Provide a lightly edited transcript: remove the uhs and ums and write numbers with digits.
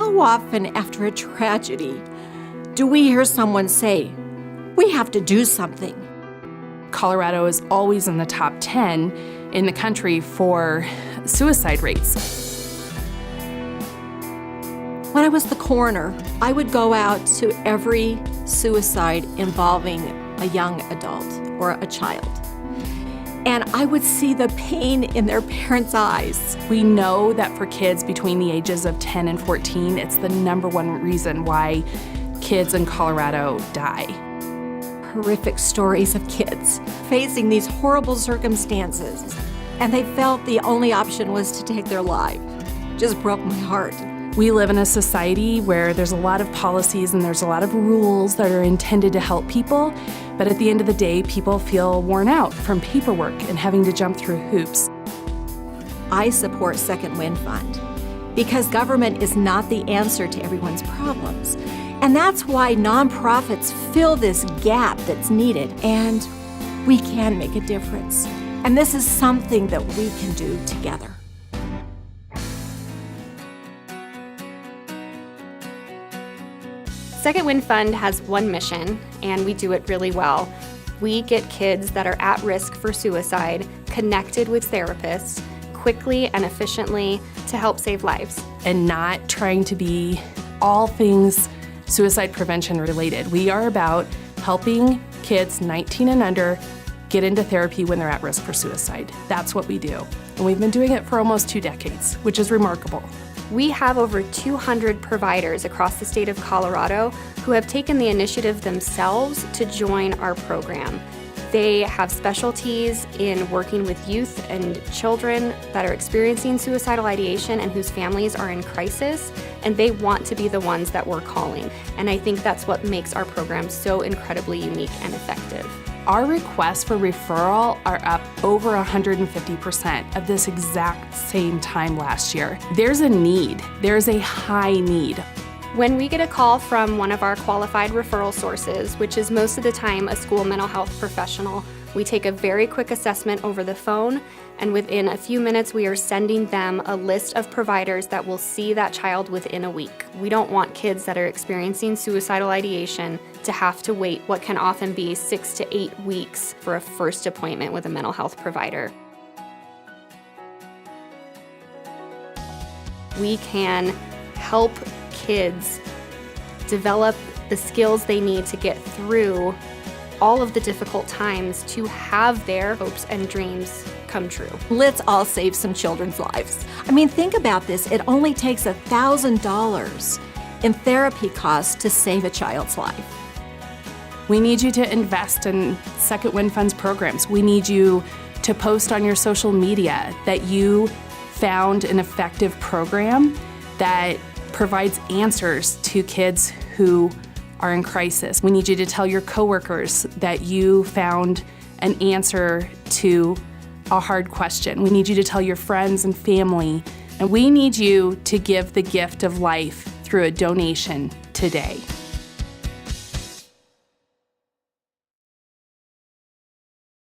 How often after a tragedy do we hear someone say, "We have to do something"? Colorado is always in the top 10 in the country for suicide rates. When I was the coroner, I would go out to every suicide involving a young adult or a child. And I would see the pain in their parents' eyes. We know that for kids between the ages of 10 and 14, it's the #1 reason why kids in Colorado die. Horrific stories of kids facing these horrible circumstances, and they felt the only option was to take their life. Just broke my heart. We live in a society where there's a lot of policies and there's a lot of rules that are intended to help people, but at the end of the day, people feel worn out from paperwork and having to jump through hoops. I support Second Wind Fund because government is not the answer to everyone's problems. And that's why nonprofits fill this gap that's needed, and we can make a difference. And this is something that we can do together. Second Wind Fund has one mission, and we do it really well. We get kids that are at risk for suicide connected with therapists quickly and efficiently to help save lives. And not trying to be all things suicide prevention related. We are about helping kids 19 and under get into therapy when they're at risk for suicide. That's what we do. And we've been doing it for almost 2 decades, which is remarkable. We have over 200 providers across the state of Colorado who have taken the initiative themselves to join our program. They have specialties in working with youth and children that are experiencing suicidal ideation and whose families are in crisis, and they want to be the ones that we're calling. And I think that's what makes our program so incredibly unique and effective. Our requests for referral are up over 150% of this exact same time last year. There's a need. There's a high need. When we get a call from one of our qualified referral sources, which is most of the time a school mental health professional, we take a very quick assessment over the phone, and within a few minutes we are sending them a list of providers that will see that child within a week. We don't want kids that are experiencing suicidal ideation to have to wait what can often be 6 to 8 weeks for a first appointment with a mental health provider. We can help kids develop the skills they need to get through all of the difficult times to have their hopes and dreams come true. Let's all save some children's lives. I mean, think about this. It only takes $1,000 in therapy costs to save a child's life. We need you to invest in Second Wind Fund's programs. We need you to post on your social media that you found an effective program that provides answers to kids who are in crisis. We need you to tell your coworkers that you found an answer to a hard question. We need you to tell your friends and family, and we need you to give the gift of life through a donation today.